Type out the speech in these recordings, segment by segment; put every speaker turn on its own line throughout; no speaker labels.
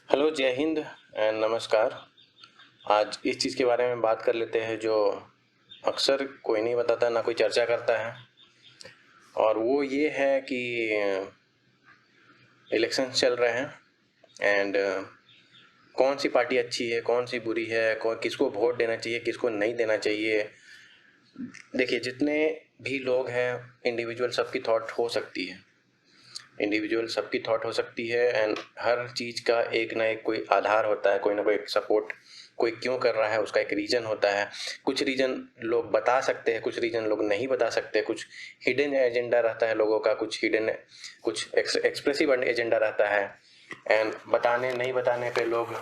Hello, जय Hind and नमस्कार। आज इस चीज़ के बारे में बात कर लेते हैं जो अक्सर कोई नहीं बताता, ना कोई चर्चा करता है। और वो ये है कि इलेक्शंस चल रहे हैं एंड कौन सी पार्टी अच्छी है, कौन सी बुरी है, किसको वोट देना चाहिए, किसको नहीं देना चाहिए। देखिए, जितने भी लोग हैं, इंडिविजुअल सबकी थॉट हो सकती है। एंड हर चीज़ का एक ना एक कोई आधार होता है, कोई ना कोई एक सपोर्ट, कोई क्यों कर रहा है उसका एक रीज़न होता है। कुछ रीज़न लोग बता सकते हैं, कुछ रीज़न लोग नहीं बता सकते। कुछ हिडन एजेंडा रहता है लोगों का, कुछ एक्सप्रेसिव एजेंडा रहता है। एंड बताने नहीं बताने पे लोग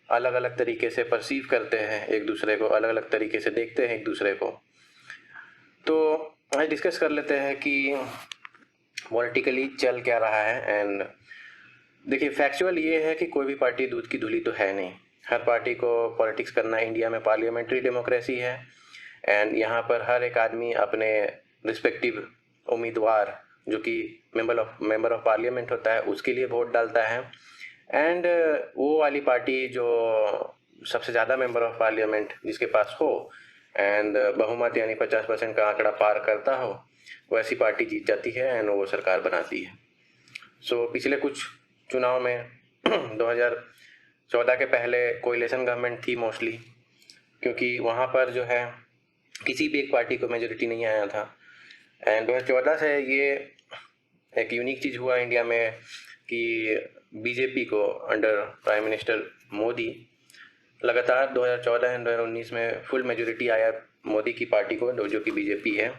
अलग अलग तरीके से परसीव करते हैं एक दूसरे को, अलग अलग तरीके से देखते हैं एक दूसरे को। तो आज डिस्कस कर लेते हैं कि पॉलिटिकली चल क्या रहा है। एंड देखिए, फैक्चुअल ये है कि कोई भी पार्टी दूध की धुली तो है नहीं। हर पार्टी को पॉलिटिक्स करना, इंडिया में पार्लियामेंट्री डेमोक्रेसी है एंड यहाँ पर हर एक आदमी अपने रिस्पेक्टिव उम्मीदवार जो कि मेंबर ऑफ पार्लियामेंट होता है उसके लिए वोट डालता है। एंड वो वाली पार्टी जो सबसे ज़्यादा मेंबर ऑफ पार्लियामेंट जिसके पास हो एंड बहुमत यानी 50% का आंकड़ा पार करता हो, वैसी पार्टी जीत जाती है एंड वो सरकार बनाती है। पिछले कुछ चुनाव में 2014 के पहले कोएलिशन गवर्नमेंट थी मोस्टली, क्योंकि वहाँ पर जो है किसी भी एक पार्टी को मेजोरिटी नहीं आया था। एंड 2014 से ये एक यूनिक चीज़ हुआ इंडिया में कि बीजेपी को अंडर प्राइम मिनिस्टर मोदी लगातार 2014 एंड 2019 में फुल मेजोरिटी आया मोदी की पार्टी को, जो कि बीजेपी है,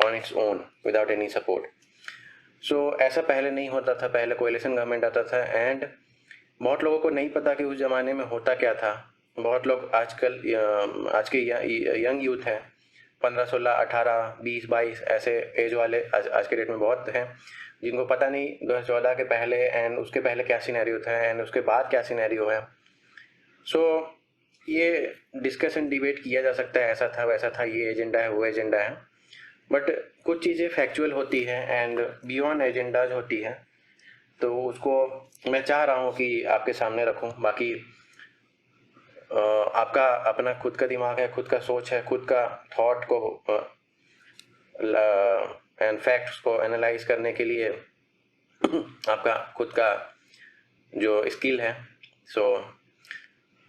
on its own without any support. ऐसा पहले नहीं होता था। पहले कोएलिशन गवर्नमेंट आता था एंड बहुत लोगों को नहीं पता कि उस ज़माने में होता क्या था। बहुत लोग आज के यंग यूथ हैं, 15, 16, 18, 20, 22 ऐसे एज वाले आज के डेट में बहुत हैं जिनको पता नहीं 2014 के पहले एंड उसके पहले क्या सिनेरियो था एंड उसके बाद क्या सिनेरियो है। ये डिस्कशन डिबेट किया जा सकता है, ऐसा था वैसा था, ये एजेंडा है वो एजेंडा है। बट कुछ चीज़ें फैक्चुअल होती हैं एंड बियॉन्ड एजेंडाज होती हैं, तो उसको मैं चाह रहा हूँ कि आपके सामने रखूँ। बाकी आपका अपना खुद का दिमाग है, खुद का सोच है, खुद का थॉट को एंड फैक्ट्स को एनालाइज करने के लिए आपका खुद का जो स्किल है,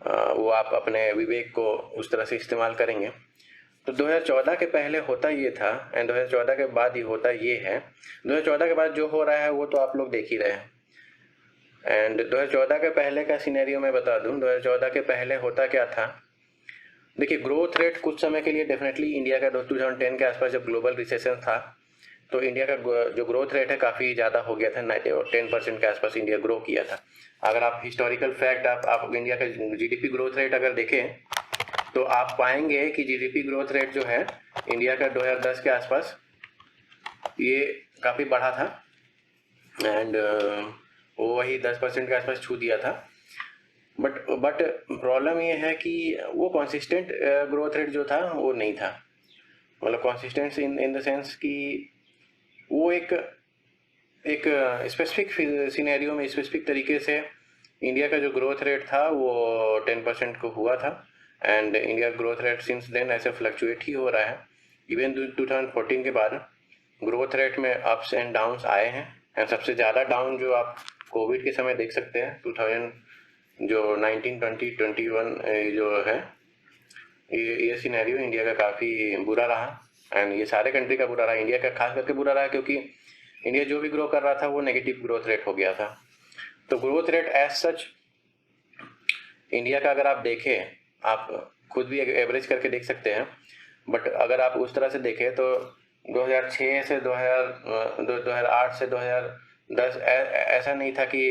वो आप अपने विवेक को उस तरह से इस्तेमाल करेंगे। तो 2014 के पहले होता ये था एंड 2014 के बाद ही होता ये है। 2014 के बाद जो हो रहा है वो तो आप लोग देख ही रहे हैं। एंड 2014 के पहले का सिनेरियो मैं बता दूं। 2014 के पहले होता क्या था। देखिए, ग्रोथ रेट कुछ समय के लिए डेफिनेटली इंडिया का 2010 के आसपास जब ग्लोबल रिसेशन था तो इंडिया का जो ग्रोथ रेट है काफ़ी ज़्यादा हो गया था। 10% के आसपास इंडिया ग्रो किया था। अगर आप हिस्टोरिकल फैक्ट आप इंडिया का जीडीपी ग्रोथ रेट अगर देखें तो आप पाएंगे कि जीडीपी ग्रोथ रेट जो है इंडिया का 2010 के आसपास ये काफ़ी बढ़ा था एंड वो वही 10% के आसपास छू दिया था। बट प्रॉब्लम ये है कि वो कंसिस्टेंट ग्रोथ रेट जो था वो नहीं था। मतलब कंसिस्टेंस इन द सेंस कि वो एक स्पेसिफिक सिनेरियो में स्पेसिफिक तरीके से इंडिया का जो ग्रोथ रेट था वो 10% को हुआ था and India growth rate since then ऐसे फ्लक्चुएट ही हो रहा है। इवन 2014 के बाद ग्रोथ रेट में अप्स एंड डाउन्स आए हैं एंड सबसे ज़्यादा डाउन जो आप कोविड के समय देख सकते हैं 2000 जो 19, 20, 21 जो है, ये सिनेरियो इंडिया का काफ़ी बुरा रहा एंड ये सारे कंट्री का बुरा रहा। इंडिया का खास करके बुरा रहा क्योंकि इंडिया जो भी ग्रो कर रहा था वो नेगेटिव ग्रोथ रेट हो गया था। तो growth rate as such India का अगर आप देखें, आप खुद भी एवरेज करके देख सकते हैं, बट अगर आप उस तरह से देखें तो 2006 से 2008 से 2010 ऐसा नहीं था कि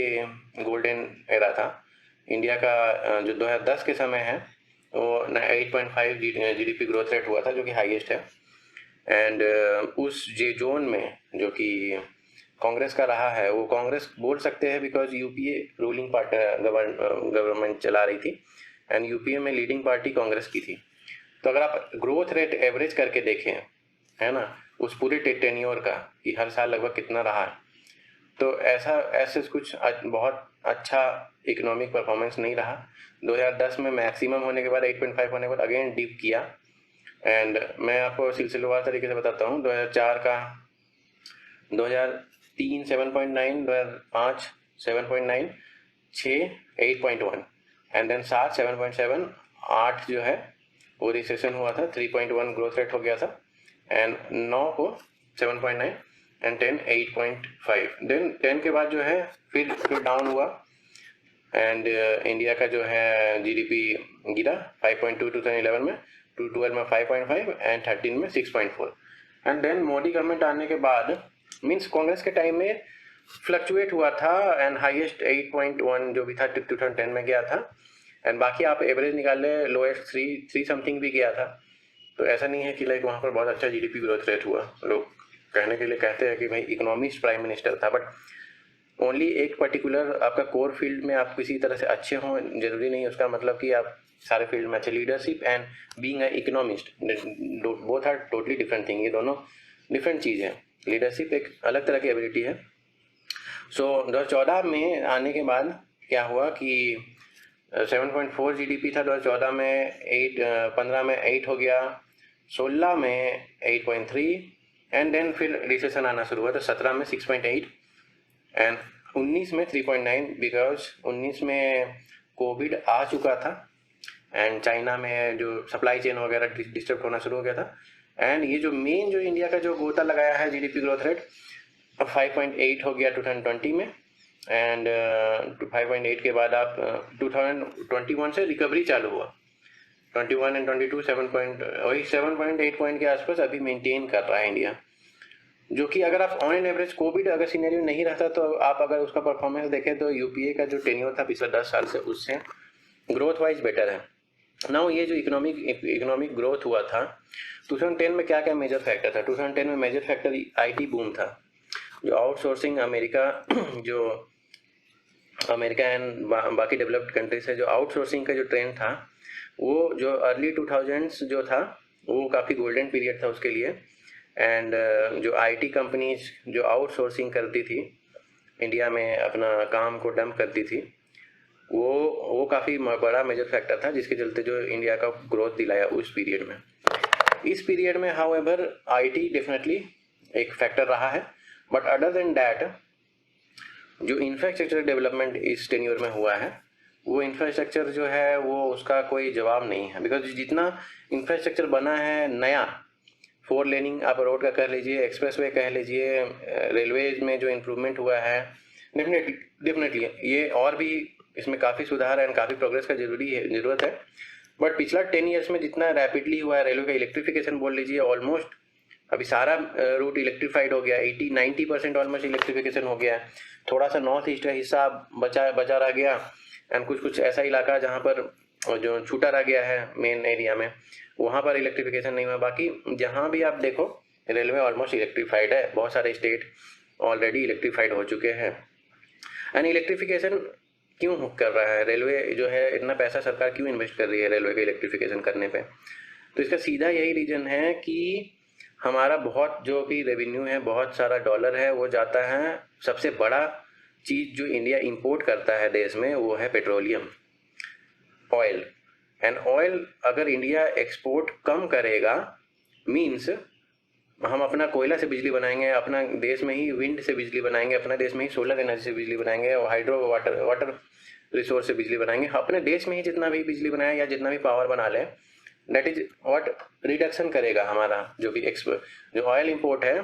गोल्डन एरा था। इंडिया का जो 2010 के समय है वो 8.5 जीडीपी ग्रोथ रेट हुआ था जो कि हाईएस्ट है। एंड उस जोन में जो कि कांग्रेस का रहा है, वो कांग्रेस बोल सकते हैं because UPA ruling party government चला रही थी एंड यूपीए में लीडिंग पार्टी कांग्रेस की थी। तो अगर आप ग्रोथ रेट एवरेज करके देखें, है ना, उस पूरे टेन्योर का कि हर साल लगभग कितना रहा है, तो ऐसे कुछ बहुत अच्छा इकोनॉमिक परफॉर्मेंस नहीं रहा। 2010 में मैक्सिमम होने के बाद 8.5 होने के बाद अगेन डिप किया। एंड मैं आपको सिलसिलेवार तरीके से बताता हूँ। 2004 का 2003 7.9, 2005 7.9, 6 8.1 एंड देन 7 7.7, 8 जो है वो रिसेशन हुआ था, 3.1 ग्रोथ रेट हो गया था, एंड 9 को 7.9 एंड 10 8.5। देन 10 के बाद जो है फिर डाउन हुआ एंड इंडिया का जो है जीडीपी गिरा 5.2 2011 में, 12 में 5.5 एंड 13 में 6.4। एंड देन मोदी गवर्नमेंट आने के बाद मीन्स कांग्रेस के टाइम में फ्लक्चुएट हुआ था एंड हाईएस्ट 8.1 जो भी था 2010 में गया था। एंड बाकी आप एवरेज निकाल ले, लोएस्ट 3 समथिंग भी गया था। तो ऐसा नहीं है कि लाइक वहाँ पर बहुत अच्छा जीडीपी ग्रोथ रेट हुआ। लोग कहने के लिए कहते हैं कि भाई इकोनॉमिस्ट प्राइम मिनिस्टर था, बट ओनली एक पर्टिकुलर आपका कोर फील्ड में आप किसी तरह से अच्छे हों जरूरी नहीं उसका मतलब कि आप सारे फील्ड में अच्छे। Leadership and being a economist both are totally different thing. ये दोनों डिफरेंट चीज़ है। लीडरशिप एक अलग तरह की एबिलिटी है। सो 2014 में आने के बाद क्या हुआ कि 7.4 जीडीपी था 2014 में, 15 में 8 हो गया, 16 में 8.3 एंड देन फिर रिसेशन आना शुरू हुआ तो 17 में 6.8 एंड 19 में 3.9 बिकॉज 19 में कोविड आ चुका था एंड चाइना में जो सप्लाई चेन वगैरह डिस्टर्ब होना शुरू हो गया था। एंड ये जो मेन जो इंडिया का जो गोता लगाया है जीडीपी ग्रोथ रेट 5.8 हो गया 2020 में एंड 5.8 के बाद आप 2021 से रिकवरी चालू हुआ। 21 एंड 22 7.8 पॉइंट के आसपास अभी मेंटेन कर रहा है इंडिया, जो कि अगर आप ऑन एन एवरेज कोविड अगर सीनेरियो नहीं रहता तो आप अगर उसका परफॉर्मेंस देखें तो यूपीए का जो टेन्योर था पिछले 10 साल से उससे ग्रोथ वाइज बेटर है। नाउ ये जो इकोनॉमिक ग्रोथ हुआ था 2010 में क्या क्या मेजर फैक्टर था। 2010 में मेजर फैक्टर आईटी बूम था, जो आउटसोर्सिंग अमेरिका एंड बाकी डेवलप्ड कंट्रीज है, जो आउटसोर्सिंग का जो ट्रेंड था वो जो अर्ली 2000s जो था वो काफ़ी गोल्डन पीरियड था उसके लिए। एंड जो आईटी कंपनीज जो आउटसोर्सिंग करती थी इंडिया में अपना काम को डंप करती थी वो काफ़ी बड़ा मेजर फैक्टर था जिसके चलते जो इंडिया का ग्रोथ दिलाया उस पीरियड में। इस पीरियड में हाउएवर आईटी डेफिनेटली एक फैक्टर रहा है, बट अदर देन दैट जो इंफ्रास्ट्रक्चर डेवलपमेंट इस टेन्योर में हुआ है वो इंफ्रास्ट्रक्चर जो है वो उसका कोई जवाब नहीं है। बिकॉज जितना इंफ्रास्ट्रक्चर बना है नया, 4 लेनिंग आप रोड का कह लीजिए, एक्सप्रेसवे कह लीजिए, रेलवेज में जो इम्प्रूवमेंट हुआ है, डेफिनेटली ये और भी इसमें काफ़ी सुधार है एंड काफ़ी प्रोग्रेस का ज़रूरत है। बट पिछला 10 ईयर्स में जितना रैपिडली हुआ है रेलवे का इलेक्ट्रिफिकेशन बोल लीजिए, ऑलमोस्ट अभी सारा रूट इलेक्ट्रीफाइड हो गया, 80-90% ऑलमोस्ट इलेक्ट्रिफिकेशन हो गया है। थोड़ा सा नॉर्थ ईस्ट का हिस्सा बचा रह गया एंड कुछ ऐसा इलाका जहाँ पर जो छूटा रह गया है मेन एरिया में वहाँ पर इलेक्ट्रिफिकेशन नहीं हुआ। बाकी जहाँ भी आप देखो रेलवे ऑलमोस्ट इलेक्ट्रीफाइड है, बहुत सारे स्टेट ऑलरेडी इलेक्ट्रीफाइड हो चुके हैं। एंड इलेक्ट्रिफिकेशन क्यों कर रहा है रेलवे, जो है इतना पैसा सरकार क्यों इन्वेस्ट कर रही है रेलवे के इलेक्ट्रिफिकेशन करने पे? तो इसका सीधा यही रीज़न है कि हमारा बहुत जो भी रेवेन्यू है, बहुत सारा डॉलर है वो जाता है, सबसे बड़ा चीज़ जो इंडिया इंपोर्ट करता है देश में वो है पेट्रोलियम, ऑयल। एंड ऑयल अगर इंडिया एक्सपोर्ट कम करेगा मीन्स हम अपना कोयला से बिजली बनाएंगे, अपना देश में ही विंड से बिजली बनाएंगे, अपना देश में ही सोलर एनर्जी से बिजली बनाएंगे और हाइड्रो वाटर रिसोर्स से बिजली बनाएंगे। अपने देश में ही जितना भी बिजली बनाए या जितना भी पावर बना लें, दैट इज व्हाट रिडक्शन करेगा हमारा जो भी जो ऑयल इंपोर्ट है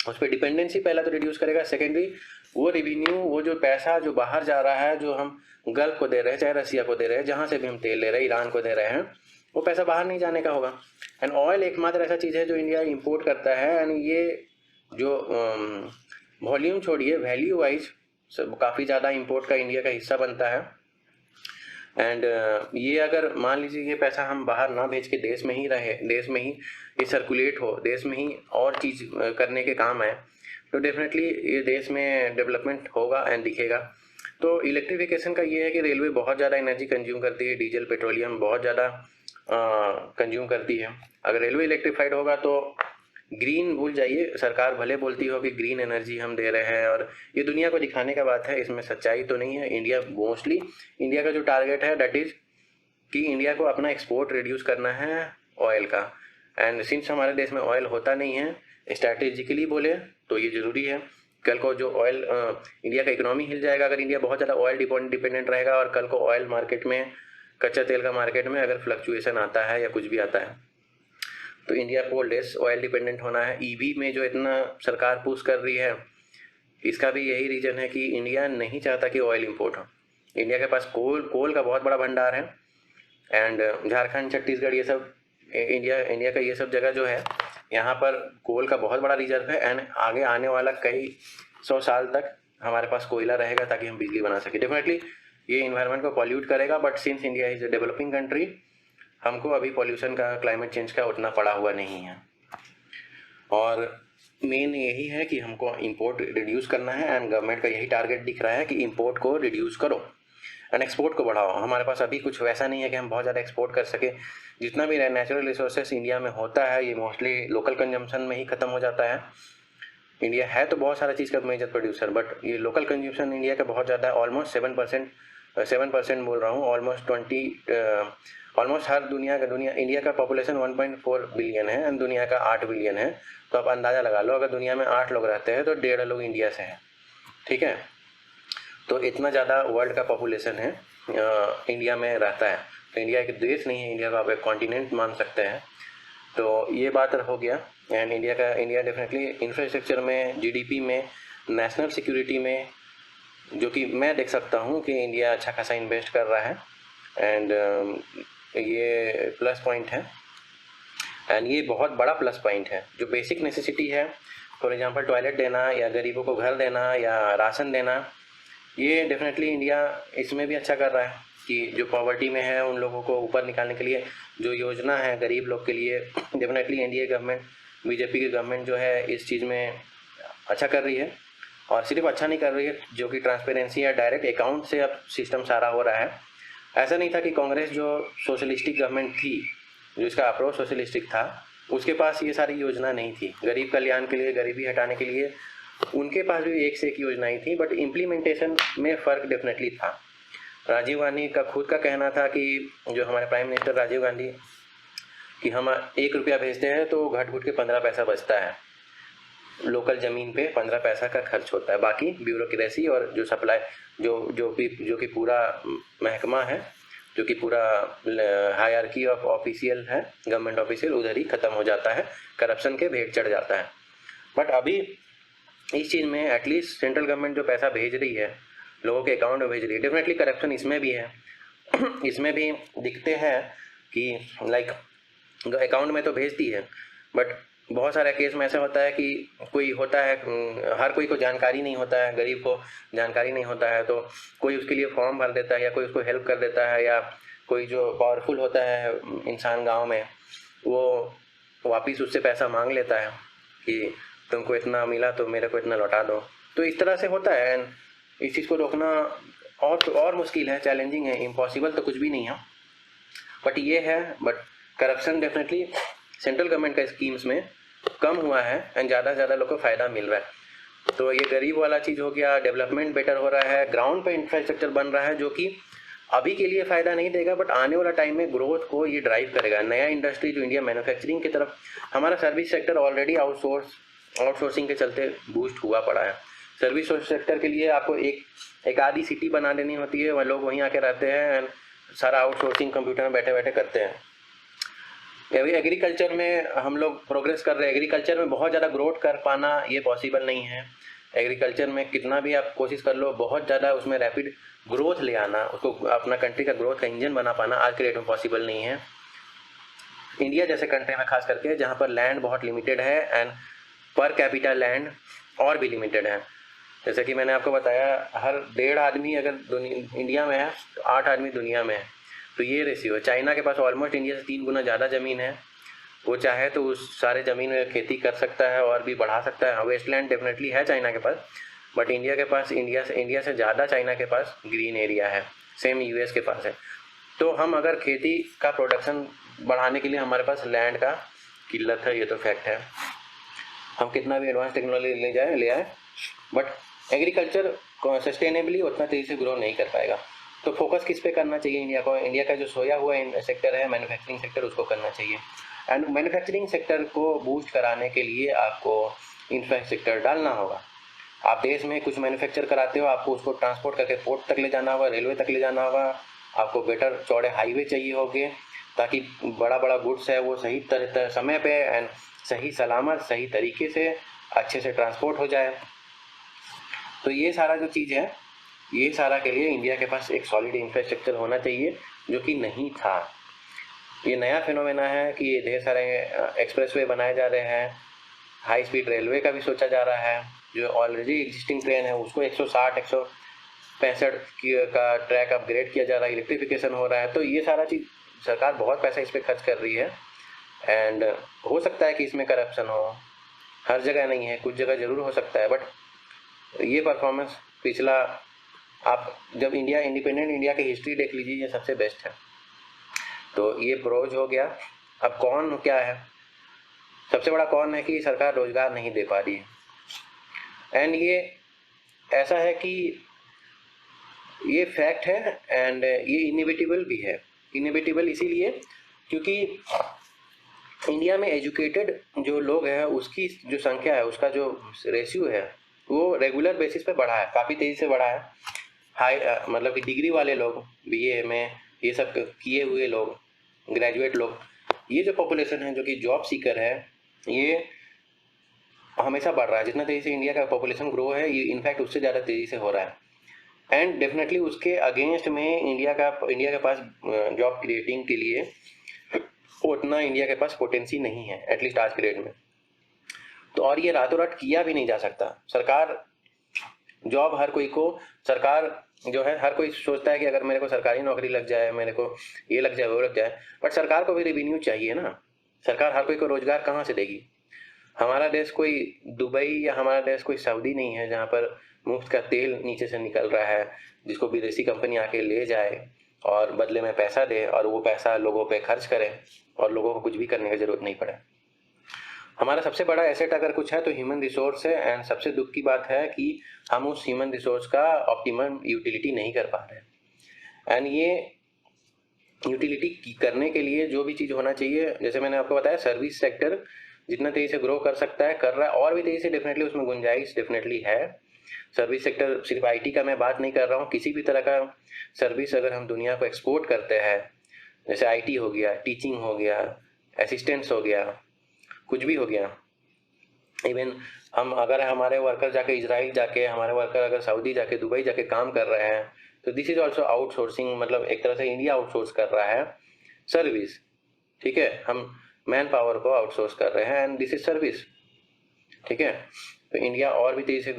उस पर डिपेंडेंसी पहला तो रिड्यूस करेगा। सेकेंडरी वो रेवेन्यू, वो जो पैसा जो बाहर जा रहा है, जो हम गल्फ को दे रहे हैं, चाहे रसिया को दे रहे हैं, जहाँ से भी हम तेल ले रहे हैं, ईरान को दे रहे हैं, वो पैसा बाहर नहीं जाने का होगा। एंड ऑयल एकमात्र ऐसा चीज़ है जो इंडिया इंपोर्ट करता है एंड ये जो वॉल्यूम छोड़िए वैल्यू वाइज सब काफ़ी ज़्यादा इंपोर्ट का इंडिया का हिस्सा बनता है। एंड ये अगर मान लीजिए ये पैसा हम बाहर ना भेज के देश में ही रहे, देश में ही ये सर्कुलेट हो, देश में ही और चीज़ करने के काम आए, तो डेफिनेटली ये देश में डेवलपमेंट होगा एंड दिखेगा। तो इलेक्ट्रिफिकेशन का ये है कि रेलवे बहुत ज़्यादा एनर्जी कंज्यूम करती है, डीजल पेट्रोलियम बहुत ज़्यादा कंज्यूम करती है। अगर रेलवे इलेक्ट्रीफाइड होगा तो ग्रीन भूल जाइए, सरकार भले बोलती हो कि ग्रीन एनर्जी हम दे रहे हैं और ये दुनिया को दिखाने का बात है, इसमें सच्चाई तो नहीं है। इंडिया मोस्टली, इंडिया का जो टारगेट है दैट इज़ कि इंडिया को अपना एक्सपोर्ट रिड्यूस करना है ऑयल का। एंड सिंस हमारे देश में ऑयल होता नहीं है, स्ट्रैटेजिकली बोले तो ये ज़रूरी है। कल को जो ऑयल इंडिया का इकोनॉमी हिल जाएगा अगर इंडिया बहुत ज़्यादा ऑयल डिपेंडेंट रहेगा, और कल को ऑयल मार्केट में, कच्चा तेल का मार्केट में अगर फ्लक्चुएशन आता है या कुछ भी आता है तो इंडिया को लेस ऑयल डिपेंडेंट होना है। ईवी में जो इतना सरकार पुश कर रही है, इसका भी यही रीज़न है कि इंडिया नहीं चाहता कि ऑयल इंपोर्ट हो। इंडिया के पास कोल का बहुत बड़ा भंडार है, एंड झारखंड, छत्तीसगढ़, ये सब इंडिया का ये सब जगह जो है, यहाँ पर कोल का बहुत बड़ा रिजर्व है। एंड आगे आने वाला कई 100 साल तक हमारे पास कोयला रहेगा ताकि हम बिजली बना सकें। डेफिनेटली ये इन्वायरमेंट को पॉल्यूट करेगा, but since India is a developing country, हमको अभी पॉल्यूशन का, क्लाइमेट चेंज का उतना पड़ा हुआ नहीं है। और मेन यही है कि हमको इंपोर्ट रिड्यूस करना है, एंड गवर्नमेंट का यही टारगेट दिख रहा है कि इंपोर्ट को रिड्यूस करो एंड एक्सपोर्ट को बढ़ाओ। हमारे पास अभी कुछ वैसा नहीं है कि हम बहुत ज़्यादा एक्सपोर्ट कर सके। जितना भी नेचुरल रिसोर्सेस इंडिया में होता है ये मोस्टली लोकल कंजम्पशन में ही ख़त्म हो जाता है। इंडिया है तो बहुत सारा चीज़ का मेजर प्रोड्यूसर, बट ये लोकल कंजम्पशन इंडिया का बहुत ज़्यादा है। ऑलमोस्ट 7% बोल रहा हूँ, ऑलमोस्ट हर इंडिया का पॉपुलेशन 1.4 बिलियन है एंड दुनिया का 8 बिलियन है। तो आप अंदाज़ा लगा लो, अगर दुनिया में 8 लोग रहते हैं तो 1.5 लोग इंडिया से हैं, ठीक है। तो इतना ज़्यादा वर्ल्ड का पॉपुलेशन है इंडिया में रहता है। तो इंडिया एक देश नहीं है, इंडिया को आप एक कॉन्टिनेंट मान सकते हैं। तो ये बात हो गया। एंड इंडिया डेफिनेटली इंफ्रास्ट्रक्चर में, जीडीपी में, नेशनल सिक्योरिटी में, जो कि मैं देख सकता हूँ कि इंडिया अच्छा खासा इन्वेस्ट कर रहा है। एंड ये प्लस पॉइंट है, एंड ये बहुत बड़ा प्लस पॉइंट है। जो बेसिक नेसेसिटी है, फॉर एग्जांपल टॉयलेट देना या गरीबों को घर देना या राशन देना, ये डेफिनेटली इंडिया इसमें भी अच्छा कर रहा है कि जो पॉवर्टी में है उन लोगों को ऊपर निकालने के लिए जो योजना है गरीब लोग के लिए, डेफिनेटली एनडीए गवर्नमेंट, बीजेपी की गवर्नमेंट जो है इस चीज़ में अच्छा कर रही है। और सिर्फ अच्छा नहीं कर रही है, जो कि ट्रांसपेरेंसी या डायरेक्ट अकाउंट से अब सिस्टम सारा हो रहा है। ऐसा नहीं था कि कांग्रेस जो सोशलिस्टिक गवर्नमेंट थी, जो इसका अप्रोच सोशलिस्टिक था, उसके पास ये सारी योजना नहीं थी। गरीब कल्याण के लिए, गरीबी हटाने के लिए उनके पास भी एक से एक योजनाएं थी, बट इम्प्लीमेंटेशन में फ़र्क डेफिनेटली था। राजीव गांधी का खुद का कहना था कि जो हमारे प्राइम मिनिस्टर राजीव गांधी, कि हम 1 रुपया भेजते हैं तो घट घुट के 15 पैसा बचता है, लोकल ज़मीन पे 15 पैसा का खर्च होता है, बाकी ब्यूरोक्रेसी और जो सप्लाई जो कि पूरा महकमा है, जो कि पूरा हायरार्की ऑफ ऑफिशियल है, गवर्नमेंट ऑफिशियल, उधर ही ख़त्म हो जाता है, करप्शन के भेंट चढ़ जाता है। बट अभी इस चीज़ में एटलीस्ट सेंट्रल गवर्नमेंट जो पैसा भेज रही है, लोगों के अकाउंट में भेज रही है, डेफिनेटली करप्शन इसमें भी है। इसमें भी दिखते हैं कि लाइक अकाउंट में तो भेजती है, बट बहुत सारे केस में ऐसा होता है कि कोई होता है, हर कोई को जानकारी नहीं होता है, गरीब को जानकारी नहीं होता है, तो कोई उसके लिए फॉर्म भर देता है या कोई उसको हेल्प कर देता है, या कोई जो पावरफुल होता है इंसान गांव में, वो वापस उससे पैसा मांग लेता है कि तुमको इतना मिला तो मेरे को इतना लौटा दो। तो इस तरह से होता है, एंड इस चीज़ को रोकना और मुश्किल है, चैलेंजिंग है, इम्पॉसिबल तो कुछ भी नहीं है, बट ये है। But corruption definitely central government का स्कीम्स में कम हुआ है एंड ज़्यादा से ज़्यादा लोग को फ़ायदा मिल रहा है। तो ये गरीब वाला चीज़ हो गया, डेवलपमेंट बेटर हो रहा है, ग्राउंड पे इंफ्रास्ट्रक्चर बन रहा है, जो कि अभी के लिए फ़ायदा नहीं देगा, बट आने वाला टाइम में ग्रोथ को ये ड्राइव करेगा। नया इंडस्ट्री जो इंडिया मैन्युफैक्चरिंग की तरफ, हमारा सर्विस सेक्टर ऑलरेडी आउटसोर्सिंग के चलते बूस्ट हुआ पड़ा है। सर्विस सेक्टर के लिए आपको एक आधी सिटी बना देनी होती है, वह लोग वहीं आके रहते हैं एंड सारा आउटसोर्सिंग कंप्यूटर में बैठे बैठे करते हैं। अभी एग्रीकल्चर में हम लोग प्रोग्रेस कर रहे हैं, एग्रीकल्चर में बहुत ज़्यादा ग्रोथ कर पाना ये पॉसिबल नहीं है। एग्रीकल्चर में कितना भी आप कोशिश कर लो, बहुत ज़्यादा उसमें रैपिड ग्रोथ ले आना, उसको अपना कंट्री का ग्रोथ का इंजन बना पाना आज के डेट में पॉसिबल नहीं है। इंडिया जैसे कंट्री में खास करके, जहाँ पर लैंड बहुत लिमिटेड है एंड पर कैपिटल लैंड और भी लिमिटेड है। जैसे कि मैंने आपको बताया, हर 1.5 आदमी अगर इंडिया में है तो 8 आदमी दुनिया में है, तो ये रेशियो है। चाइना के पास ऑलमोस्ट इंडिया से 3 गुना ज़्यादा ज़मीन है, वो चाहे तो उस सारे ज़मीन में खेती कर सकता है और भी बढ़ा सकता है। वेस्टलैंड डेफिनेटली है चाइना के पास, बट इंडिया के पास, इंडिया से ज़्यादा चाइना के पास ग्रीन एरिया है, सेम यूएस के पास है। तो हम अगर खेती का प्रोडक्शन बढ़ाने के लिए, हमारे पास लैंड का किल्लत है, ये तो फैक्ट है। हम कितना भी एडवांस टेक्नोलॉजी ले आए, बट एग्रीकल्चर सस्टेनेबली उतना तेज़ी से ग्रो नहीं कर पाएगा। तो फोकस किस पे करना चाहिए इंडिया को? इंडिया का जो सोया हुआ सेक्टर है मैन्युफैक्चरिंग सेक्टर, उसको करना चाहिए। एंड मैन्युफैक्चरिंग सेक्टर को बूस्ट कराने के लिए आपको इंफ्रास्ट्रक्चर डालना होगा। आप देश में कुछ मैन्युफैक्चर कराते हो, आपको उसको ट्रांसपोर्ट करके पोर्ट तक ले जाना होगा, रेलवे तक ले जाना होगा, आपको बेटर चौड़े हाईवे चाहिए होंगे ताकि बड़ा बड़ा गुड्स है वो सही तरह समय पे एंड सही सलामत सही तरीके से अच्छे से ट्रांसपोर्ट हो जाए। तो ये सारा जो चीज़ है, ये सारा के लिए इंडिया के पास एक सॉलिड इंफ्रास्ट्रक्चर होना चाहिए, जो कि नहीं था। ये नया फिनोमेना है कि ढेर सारे एक्सप्रेसवे बनाए जा रहे हैं, हाई स्पीड रेलवे का भी सोचा जा रहा है, जो ऑलरेडी एग्जिस्टिंग ट्रेन है उसको 160 165 का ट्रैक अपग्रेड किया जा रहा है, इलेक्ट्रिफिकेशन हो रहा है। तो ये सारा चीज़ सरकार बहुत पैसा इस पर खर्च कर रही है। एंड हो सकता है कि इसमें करप्शन हो, हर जगह नहीं है, कुछ जगह ज़रूर हो सकता है, बट ये परफॉर्मेंस पिछला, आप जब इंडिया इंडिपेंडेंट इंडिया की हिस्ट्री देख लीजिए, ये सबसे बेस्ट है। तो ये प्रोज हो गया। अब कौन क्या है? सबसे बड़ा कौन है कि सरकार रोजगार नहीं दे पा रही है। एंड ये ऐसा है कि ये फैक्ट है एंड ये इनएविटेबल भी है। इनएविटेबल इसीलिए क्योंकि इंडिया में एजुकेटेड जो लोग हैं उसकी जो संख्या है, उसका जो रेशियो है वो रेगुलर बेसिस पे बढ़ा है, काफ़ी तेज़ी से बढ़ा है। हाई मतलब कि डिग्री वाले लोग, बीए में ये सब किए हुए लोग, ग्रेजुएट लोग, ये जो पॉपुलेशन है जो कि जॉब सीकर है, ये हमेशा बढ़ रहा है। जितना तेज़ी से इंडिया का पॉपुलेशन ग्रो है, ये इनफैक्ट उससे ज़्यादा तेज़ी से हो रहा है। एंड डेफिनेटली उसके अगेंस्ट में इंडिया के पास जॉब क्रिएटिंग के लिए उतना इंडिया के पास पोटेंसी नहीं है, एटलीस्ट आज के डेट में। तो और ये रातों रात किया भी नहीं जा सकता। सरकार जॉब हर कोई को, सरकार जो है हर कोई सोचता है कि अगर मेरे को सरकारी नौकरी लग जाए, मेरे को ये लग जाए वो लग जाए, बट सरकार को भी रेवेन्यू चाहिए ना। सरकार हर कोई को रोजगार कहाँ से देगी? हमारा देश कोई दुबई या हमारा देश कोई सऊदी नहीं है जहाँ पर मुफ्त का तेल नीचे से निकल रहा है, जिसको विदेशी कंपनी आके ले जाए और बदले में पैसा दे और वो पैसा लोगों पे खर्च करे और लोगों को कुछ भी करने की जरूरत नहीं पड़े। हमारा सबसे बड़ा एसेट अगर कुछ है तो ह्यूमन रिसोर्स है। एंड सबसे दुख की बात है कि हम उस ह्यूमन रिसोर्स का ऑप्टिमम यूटिलिटी नहीं कर पा रहे। एंड ये यूटिलिटी करने के लिए जो भी चीज़ होना चाहिए, जैसे मैंने आपको बताया, सर्विस सेक्टर जितना तेज़ी से ग्रो कर सकता है कर रहा है, और भी तेज़ी से डेफिनेटली उसमें गुंजाइश डेफिनेटली है। सर्विस सेक्टर सिर्फ आईटी का मैं बात नहीं कर रहा हूँ, किसी भी तरह का सर्विस अगर हम दुनिया को एक्सपोर्ट करते हैं, जैसे आईटी हो गया, टीचिंग हो गया, असिस्टेंट्स हो गया, कुछ भी हो गया, इवन हम अगर हमारे वर्कर जाके इजराइल जाके, हमारे वर्कर अगर सऊदी जाके, दुबई जाके काम कर रहे हैं, तो दिस इज ऑल्सो आउटसोर्सिंग। मतलब एक तरह से इंडिया आउटसोर्स कर रहा है सर्विस, ठीक है। हम मैन पावर को आउटसोर्स कर रहे हैं एंड दिस इज सर्विस, ठीक है। तो इंडिया और भी तेजी से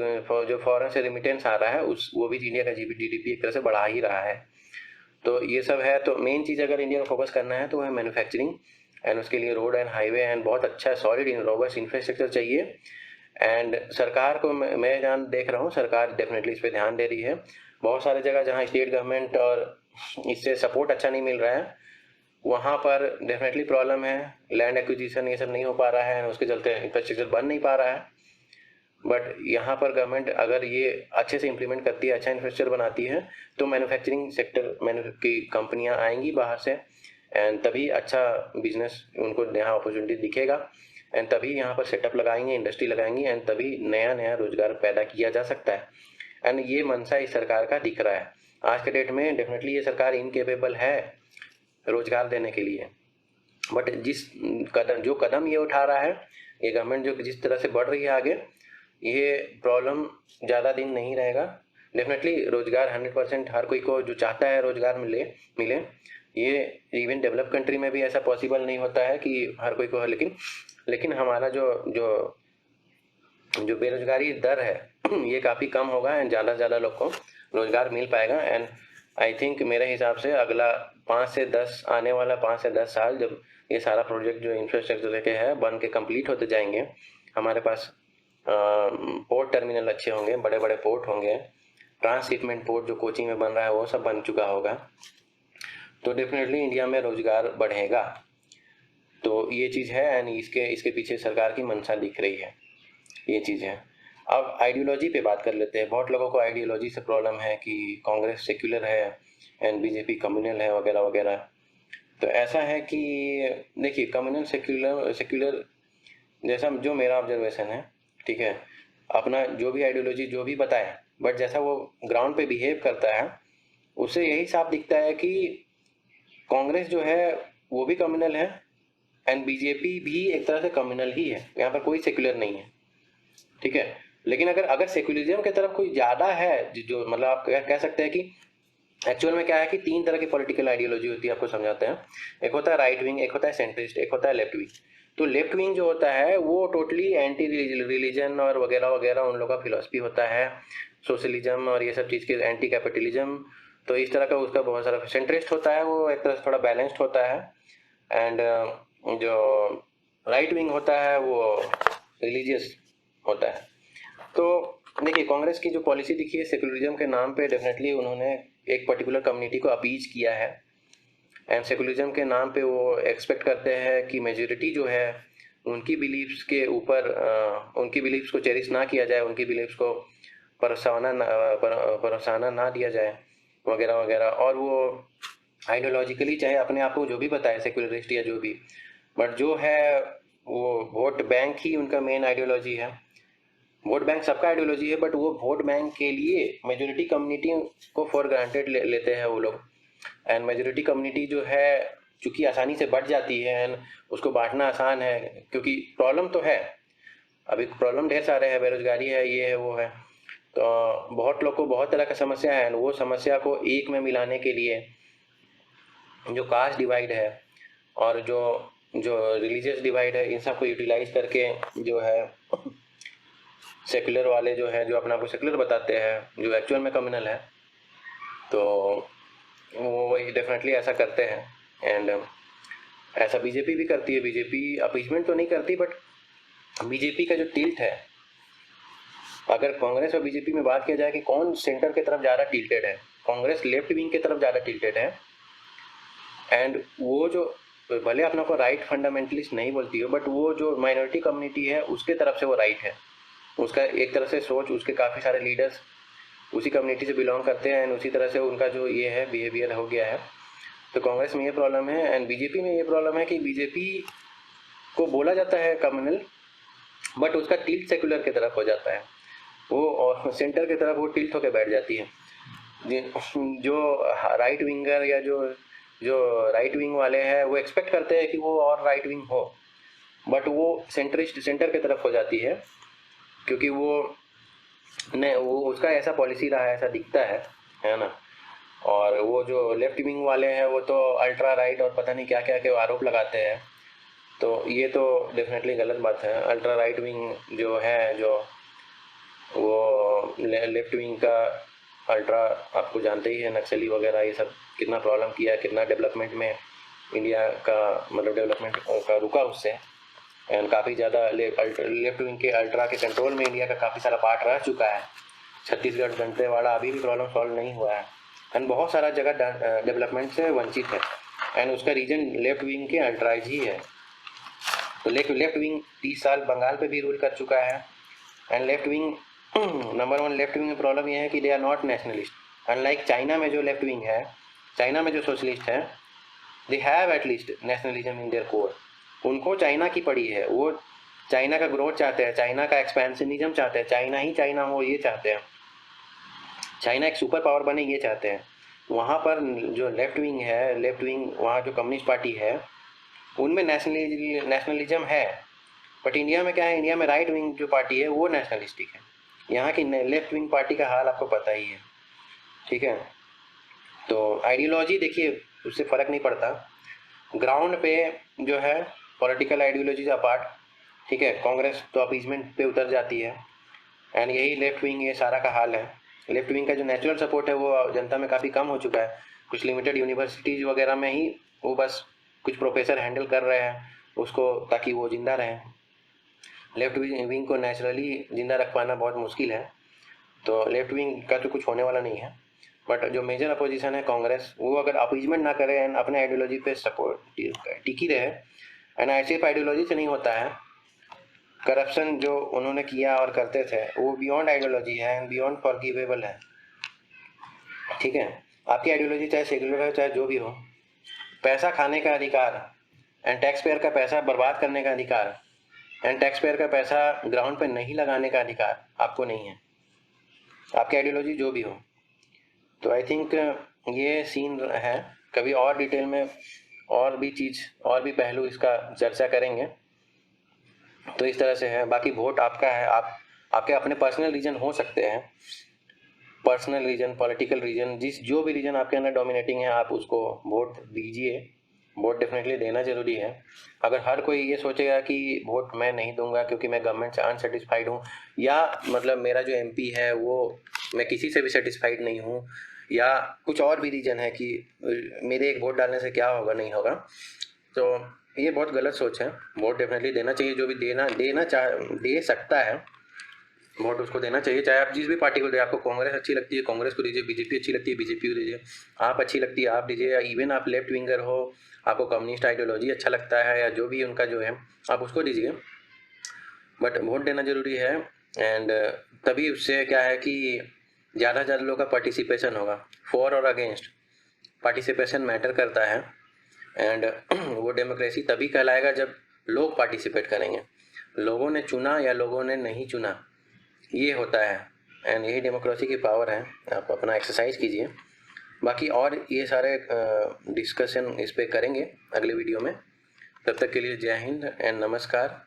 जो फॉरेन से रिमिटेंस आ रहा है वो भी इंडिया का जीडीपी एक तरह से बढ़ा ही रहा है। तो ये सब है। तो मेन चीज़ अगर इंडिया को फोकस करना है तो है मैन्युफैक्चरिंग, एंड उसके लिए रोड एंड हाईवे एंड बहुत अच्छा सॉलिड रोबस्ट इंफ्रास्ट्रक्चर चाहिए। एंड सरकार को मैं जहाँ देख रहा हूँ, सरकार डेफिनेटली इस पर ध्यान दे रही है। बहुत सारे जगह जहाँ स्टेट गवर्नमेंट और इससे सपोर्ट अच्छा नहीं मिल रहा है, वहाँ पर डेफिनेटली प्रॉब्लम है, लैंड एक्विजिशन ये सब नहीं हो पा रहा है, उसके चलते इंफ्रास्ट्रक्चर बन नहीं पा रहा है। बट यहाँ पर गवर्नमेंट अगर ये अच्छे से इम्प्लीमेंट करती है, अच्छा इंफ्रास्ट्रक्चर बनाती है, तो मैन्युफैक्चरिंग सेक्टर की कंपनियाँ आएंगी बाहर से, एंड तभी अच्छा बिजनेस उनको यहाँ अपॉर्चुनिटी दिखेगा, एंड तभी यहाँ पर सेटअप लगाएंगे, इंडस्ट्री लगाएंगी, एंड तभी नया नया रोजगार पैदा किया जा सकता है। एंड ये मनसा इस सरकार का दिख रहा है आज के डेट में। डेफिनेटली ये सरकार इनकेपेबल है रोजगार देने के लिए, बट जो कदम ये उठा रहा है, ये गवर्नमेंट जो जिस तरह से बढ़ रही है आगे, ये प्रॉब्लम ज़्यादा दिन नहीं रहेगा। डेफिनेटली रोजगार 100% हर कोई को जो चाहता है रोजगार मिले। ये इवन डेवलप कंट्री में भी ऐसा पॉसिबल नहीं होता है कि हर कोई को, लेकिन हमारा जो बेरोजगारी दर है ये काफ़ी कम होगा एंड ज़्यादा से ज़्यादा लोग को रोजगार मिल पाएगा। एंड आई थिंक मेरे हिसाब से अगला 5 से 10 आने वाला 5 से 10 साल, जब ये सारा प्रोजेक्ट जो इंफ्रास्ट्रक्चर के है बन के कंप्लीट होते जाएंगे, हमारे पास पोर्ट टर्मिनल अच्छे होंगे, बड़े बड़े पोर्ट होंगे, ट्रांसशिपमेंट पोर्ट जो कोची में बन रहा है वो सब बन चुका होगा, तो डेफिनेटली इंडिया में रोजगार बढ़ेगा। तो ये चीज़ है एंड इसके पीछे सरकार की मंशा दिख रही है। ये चीज़ है। अब आइडियोलॉजी पे बात कर लेते हैं। बहुत लोगों को आइडियोलॉजी से प्रॉब्लम है कि कांग्रेस सेक्युलर है एंड बीजेपी कम्युनल है वगैरह वगैरह। तो ऐसा है कि देखिए, कम्युनल सेक्युलर सेक्युलर जैसा जो मेरा ऑब्जर्वेशन है, ठीक है, अपना जो भी आइडियोलॉजी जो भी बताए, बट जैसा वो ग्राउंड पे बिहेव करता है उससे यही साफ दिखता है कि कांग्रेस जो है वो भी कम्युनल है एंड बीजेपी भी एक तरह से कम्युनल ही है। यहाँ पर कोई सेक्युलर नहीं है, ठीक है। लेकिन अगर अगर सेक्युलरिज्म की तरफ कोई ज़्यादा है, जो मतलब आप कह सकते हैं कि एक्चुअल में क्या है कि तीन तरह की पॉलिटिकल आइडियोलॉजी होती है, आपको समझाते हैं। एक होता है राइट विंग, एक होता है सेंट्रिस्ट, एक होता है लेफ्ट विंग। तो लेफ्ट विंग जो होता है वो टोटली एंटी रिलीजन और वगैरह वगैरह उन लोगों का फिलॉसफी होता है, सोशलिज्म और ये सब चीज़ के, एंटी कैपिटलिज्म। तो इस तरह का उसका बहुत सारा। सेंट्रिस्ट होता है वो एक तरह से थोड़ा बैलेंस्ड होता है। एंड जो राइट विंग होता है वो रिलीजियस होता है। तो देखिए, कांग्रेस की जो पॉलिसी दिखी है सेकुलरिज्म के नाम पे, डेफिनेटली उन्होंने एक पर्टिकुलर कम्युनिटी को अपीज किया है एंड सेकुलरिज्म के नाम पे वो एक्सपेक्ट करते हैं कि मेजोरिटी जो है उनकी बिलीव्स के ऊपर उनकी बिलीव्स को चेरिश ना किया जाए, उनकी बिलीव्स को परोसाना ना दिया जाए वगैरह वगैरह। और वो आइडियोलॉजिकली चाहे अपने आप को जो भी बताए सेकुलरिस्ट या जो भी, बट जो है वो वोट बैंक ही उनका मेन आइडियोलॉजी है। वोट बैंक सबका आइडियोलॉजी है, बट वो वोट बैंक के लिए मेजोरिटी कम्युनिटी को फॉर ग्रांटेड लेते हैं वो लोग। एंड मेजोरिटी कम्युनिटी जो है चूंकि आसानी से बढ़ जाती है एंड उसको बांटना आसान है, क्योंकि प्रॉब्लम तो है, अभी प्रॉब्लम ढेर सारे हैं, बेरोजगारी है, ये है वो है। तो बहुत लोग को बहुत तरह का समस्या है, वो समस्या को एक में मिलाने के लिए जो कास्ट डिवाइड है और जो जो रिलीजियस डिवाइड है, इन सबको यूटिलाइज करके जो है सेकुलर वाले जो है, जो अपना को सेकुलर बताते हैं, जो एक्चुअल में कम्युनल है, तो वो डेफिनेटली ऐसा करते हैं। एंड ऐसा बीजेपी भी करती है। बीजेपी अपीजमेंट तो नहीं करती, बट बीजेपी का जो टिल्ट है, अगर कांग्रेस और बीजेपी में बात किया जाए कि कौन सेंटर की तरफ ज़्यादा टिल्टेड है, कांग्रेस लेफ्ट विंग की तरफ ज़्यादा टिल्टेड है। एंड वो जो भले अपना को राइट फंडामेंटलिस्ट नहीं बोलती हो, बट वो जो माइनॉरिटी कम्युनिटी है उसके तरफ से वो राइट है। उसका एक तरह से सोच, उसके काफ़ी सारे लीडर्स उसी कम्युनिटी से बिलोंग करते हैं एंड उसी तरह से उनका जो ये है बिहेवियर हो गया है। तो कांग्रेस में ये प्रॉब्लम है एंड बीजेपी में ये प्रॉब्लम है कि बीजेपी को बोला जाता है कम्युनल, बट उसका टिल्ट सेकुलर की तरफ हो जाता है, वो और सेंटर की तरफ वो टिल्ट होकर बैठ जाती है। जो राइट विंगर या जो जो राइट विंग वाले हैं वो एक्सपेक्ट करते हैं कि वो और राइट विंग हो, बट वो सेंटरिस्ट सेंटर की तरफ हो जाती है, क्योंकि वो नहीं, वो उसका ऐसा पॉलिसी रहा है, ऐसा दिखता है ना। और वो जो लेफ्ट विंग वाले हैं वो तो अल्ट्रा राइट और पता नहीं क्या क्या के आरोप लगाते हैं। तो ये तो डेफिनेटली गलत बात है। अल्ट्रा राइट विंग जो है, जो वो लेफ्ट विंग का अल्ट्रा, आपको जानते ही है, नक्सली वगैरह ये सब कितना प्रॉब्लम किया, कितना डेवलपमेंट में इंडिया का मतलब डेवलपमेंट का रुका उससे। एंड काफ़ी ज़्यादा लेफ्ट विंग के अल्ट्रा के कंट्रोल में इंडिया का काफ़ी सारा पार्ट रह चुका है। छत्तीसगढ़, दंतेवाड़ा अभी भी प्रॉब्लम सॉल्व नहीं हुआ है एंड बहुत सारा जगह डेवलपमेंट से वंचित है एंड उसका रीजन लेफ्ट विंग के अल्ट्राइज ही है। तो लेफ्ट विंग 30 साल बंगाल पे भी रूल कर चुका है and left wing number one left wing में प्रॉब्लम यह है कि they are not nationalist. Unlike China में जो लेफ्ट विंग है, चाइना में जो सोशलिस्ट है, they have at least nationalism in their core. उनको चाइना की पड़ी है, वो चाइना का ग्रोथ चाहते हैं, चाइना का एक्सपेंशनिज्म चाहते हैं, चाइना ही चाइना हो ये चाहते हैं, चाइना एक सुपर पावर बने ये चाहते हैं। वहाँ पर जो लेफ्ट विंग है, लेफ्ट विंग वहाँ जो कम्युनिस्ट पार्टी है उनमें नेशनलिज्म है, बट इंडिया में क्या है, इंडिया में राइट विंग जो पार्टी है वो नेशनलिस्टिक है। यहाँ की लेफ्ट विंग पार्टी का हाल आपको पता ही है, ठीक है। तो आइडियोलॉजी देखिए उससे फ़र्क नहीं पड़ता, ग्राउंड पे जो है पॉलिटिकल आइडियोलॉजी अपार्ट, ठीक है, कांग्रेस तो अपीजमेंट पे उतर जाती है एंड यही लेफ्ट विंग ये सारा का हाल है। लेफ्ट विंग का जो नेचुरल सपोर्ट है वो जनता में काफ़ी कम हो चुका है। कुछ लिमिटेड यूनिवर्सिटीज़ वगैरह में ही वो बस कुछ प्रोफेसर हैंडल कर रहे हैं उसको ताकि वो ज़िंदा रहें। लेफ्ट विंग को नेचुरली ज़िंदा रख पाना बहुत मुश्किल है, तो लेफ्ट विंग का तो कुछ होने वाला नहीं है। बट जो मेजर अपोजिशन है कांग्रेस, वो अगर अपीजमेंट ना करे एंड अपने आइडियोलॉजी पे सपोर्ट टिकी रहे, एंड सिर्फ आइडियोलॉजी से नहीं होता है, करप्शन जो उन्होंने किया और करते थे वो बियॉन्ड आइडियोलॉजी है एंड बियॉन्ड फॉरगिवेबल है। ठीक है, आपकी आइडियोलॉजी चाहे सेक्युलर हो चाहे जो भी हो, पैसा खाने का अधिकार एंड टैक्स पेयर का पैसा बर्बाद करने का अधिकार एंड टैक्स पेयर का पैसा ग्राउंड पे नहीं लगाने का अधिकार आपको नहीं है, आपकी आइडियोलॉजी जो भी हो। तो आई थिंक ये सीन है। कभी और डिटेल में और भी चीज़ और भी पहलू इसका चर्चा करेंगे। तो इस तरह से है। बाकी वोट आपका है, आपके अपने पर्सनल रीजन हो सकते हैं, पर्सनल रीजन, पॉलिटिकल रीजन, जो भी रीजन आपके अंदर डोमिनेटिंग है आप उसको वोट दीजिए। वोट डेफिनेटली देना ज़रूरी है। अगर हर कोई ये सोचेगा कि वोट मैं नहीं दूंगा क्योंकि मैं गवर्नमेंट से अनसेटिस्फाइड हूँ, या मतलब मेरा जो एमपी है वो मैं किसी से भी सेटिस्फाइड नहीं हूँ, या कुछ और भी रीजन है कि मेरे एक वोट डालने से क्या होगा नहीं होगा, तो ये बहुत गलत सोच है। वोट डेफिनेटली देना चाहिए। जो भी दे सकता है वोट उसको देना चाहिए, चाहे आप जिस भी पार्टी को दे। आपको कांग्रेस अच्छी लगती है कांग्रेस को दीजिए, बीजेपी अच्छी लगती है बीजेपी को दीजिए, आप अच्छी लगती है आप दीजिए, या इवन आप लेफ्ट विंगर हो, आपको कम्युनिस्ट आइडियोलॉजी अच्छा लगता है या जो भी उनका जो है आप उसको दीजिए, बट वोट देना ज़रूरी है। एंड तभी उससे क्या है कि ज़्यादा से ज़्यादा लोगों का पार्टिसिपेशन होगा। फॉर और अगेंस्ट पार्टिसिपेशन मैटर करता है। एंड वो डेमोक्रेसी तभी कहलाएगा जब लोग पार्टिसिपेट करेंगे। लोगों ने चुना या लोगों ने नहीं चुना, ये होता है। एंड यही डेमोक्रेसी की पावर है। आप अपना एक्सरसाइज कीजिए। बाकी और ये सारे डिस्कशन इस पे करेंगे अगले वीडियो में। तब तक के लिए जय हिंद एंड नमस्कार।